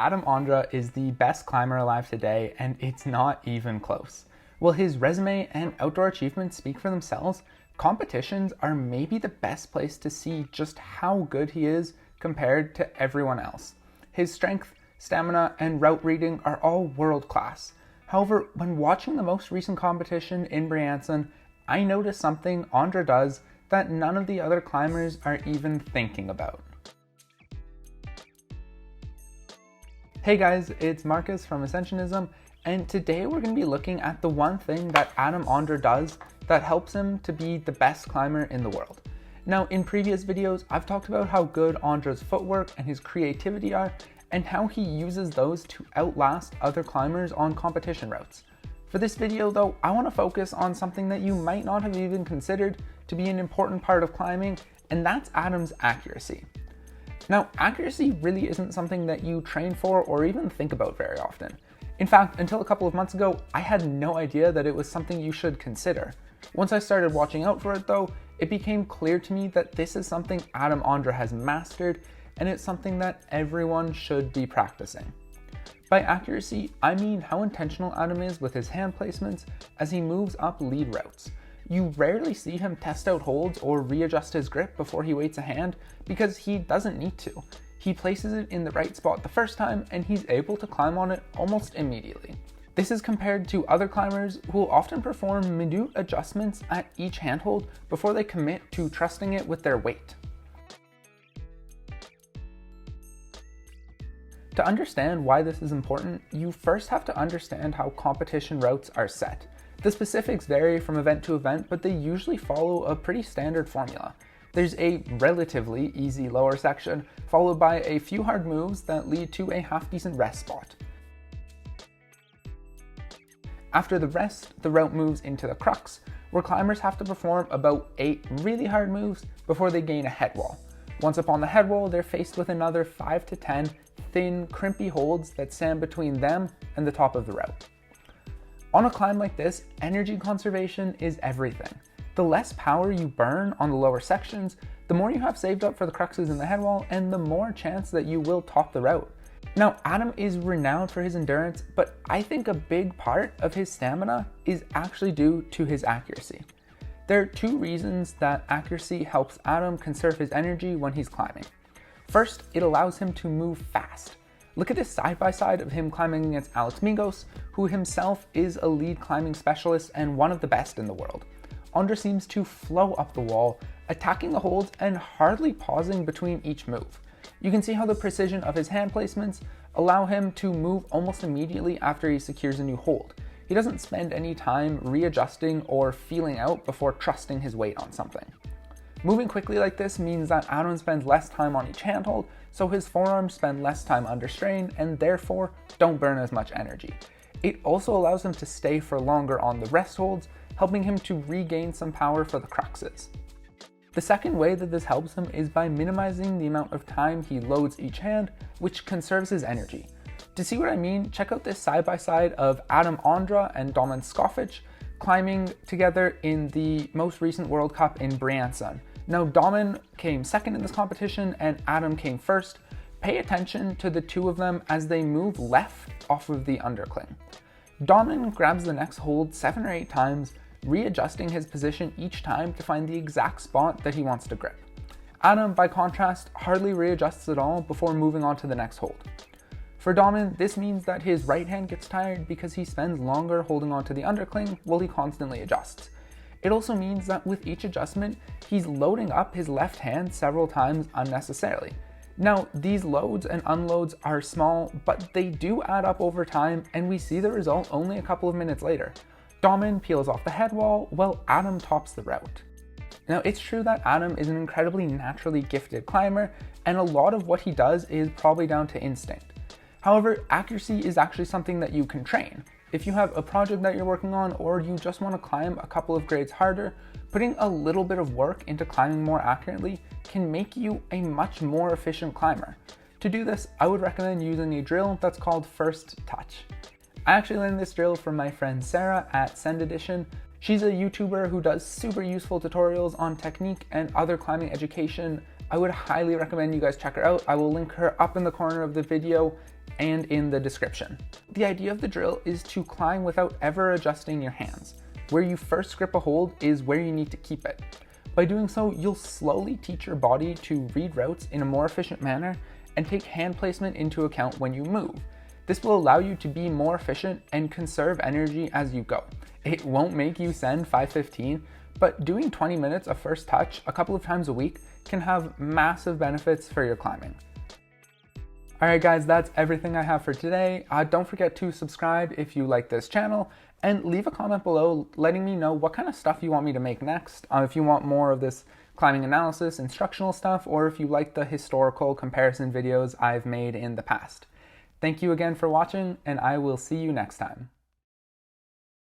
Adam Ondra is the best climber alive today, and it's not even close. While his resume and outdoor achievements speak for themselves, competitions are maybe the best place to see just how good he is compared to everyone else. His strength, stamina, and route reading are all world class. However, when watching the most recent competition in Briançon, I noticed something Ondra does that none of the other climbers are even thinking about. Hey guys, it's Marcus from Ascensionism, and today we're going to be looking at the one thing that Adam Ondra does that helps him to be the best climber in the world. Now, in previous videos, I've talked about how good Ondra's footwork and his creativity are, and how he uses those to outlast other climbers on competition routes. For this video though, I want to focus on something that you might not have even considered to be an important part of climbing, and that's Adam's accuracy. Now, accuracy really isn't something that you train for or even think about very often. In fact, until a couple of months ago, I had no idea that it was something you should consider. Once I started watching out for it though, it became clear to me that this is something Adam Ondra has mastered, and it's something that everyone should be practicing. By accuracy, I mean how intentional Adam is with his hand placements as he moves up lead routes. You rarely see him test out holds or readjust his grip before he weights a hand because he doesn't need to. He places it in the right spot the first time and he's able to climb on it almost immediately. This is compared to other climbers who will often perform minute adjustments at each handhold before they commit to trusting it with their weight. To understand why this is important, you first have to understand how competition routes are set. The specifics vary from event to event, but they usually follow a pretty standard formula. There's a relatively easy lower section, followed by a few hard moves that lead to a half-decent rest spot. After the rest, the route moves into the crux, where climbers have to perform about 8 really hard moves before they gain a head wall. Once up on the head wall, they're faced with another 5 to 10 thin, crimpy holds that stand between them and the top of the route. On a climb like this, energy conservation is everything. The less power you burn on the lower sections, the more you have saved up for the cruxes in the head wall, and the more chance that you will top the route. Now, Adam is renowned for his endurance, but I think a big part of his stamina is actually due to his accuracy. There are 2 reasons that accuracy helps Adam conserve his energy when he's climbing. First, it allows him to move fast. Look at this side-by-side of him climbing against Alex Migos, who himself is a lead climbing specialist and one of the best in the world. Ondra seems to flow up the wall, attacking the holds and hardly pausing between each move. You can see how the precision of his hand placements allow him to move almost immediately after he secures a new hold. He doesn't spend any time readjusting or feeling out before trusting his weight on something. Moving quickly like this means that Adam spends less time on each handhold, so his forearms spend less time under strain and therefore don't burn as much energy. It also allows him to stay for longer on the rest holds, helping him to regain some power for the cruxes. The second way that this helps him is by minimizing the amount of time he loads each hand, which conserves his energy. To see what I mean, check out this side-by-side of Adam Ondra and Domin Skofic climbing together in the most recent World Cup in Briançon. Now, Domin came second in this competition and Adam came first. Pay attention to the 2 of them as they move left off of the undercling. Domin grabs the next hold 7 or 8 times, readjusting his position each time to find the exact spot that he wants to grip. Adam, by contrast, hardly readjusts at all before moving on to the next hold. For Domin, this means that his right hand gets tired because he spends longer holding onto the undercling while he constantly adjusts. It also means that with each adjustment, he's loading up his left hand several times unnecessarily. Now, these loads and unloads are small, but they do add up over time, and we see the result only a couple of minutes later. Domin peels off the head wall while Adam tops the route. Now, it's true that Adam is an incredibly naturally gifted climber, and a lot of what he does is probably down to instinct. However, accuracy is actually something that you can train. If you have a project that you're working on, or you just want to climb a couple of grades harder, putting a little bit of work into climbing more accurately can make you a much more efficient climber. To do this, I would recommend using a drill that's called First Touch. I actually learned this drill from my friend Sarah at Send Edition. She's a YouTuber who does super useful tutorials on technique and other climbing education. I would highly recommend you guys check her out. I will link her up in the corner of the video. and in the description. The idea of the drill is to climb without ever adjusting your hands. Where you first grip a hold is where you need to keep it. By doing so, you'll slowly teach your body to read routes in a more efficient manner and take hand placement into account when you move. This will allow you to be more efficient and conserve energy as you go. It won't make you send 515, but doing 20 minutes of first touch a couple of times a week can have massive benefits for your climbing. Alright guys, that's everything I have for today. Don't forget to subscribe if you like this channel, and leave a comment below letting me know what kind of stuff you want me to make next. If you want more of this climbing analysis, instructional stuff, or if you like the historical comparison videos I've made in the past. Thank you again for watching, and I will see you next time.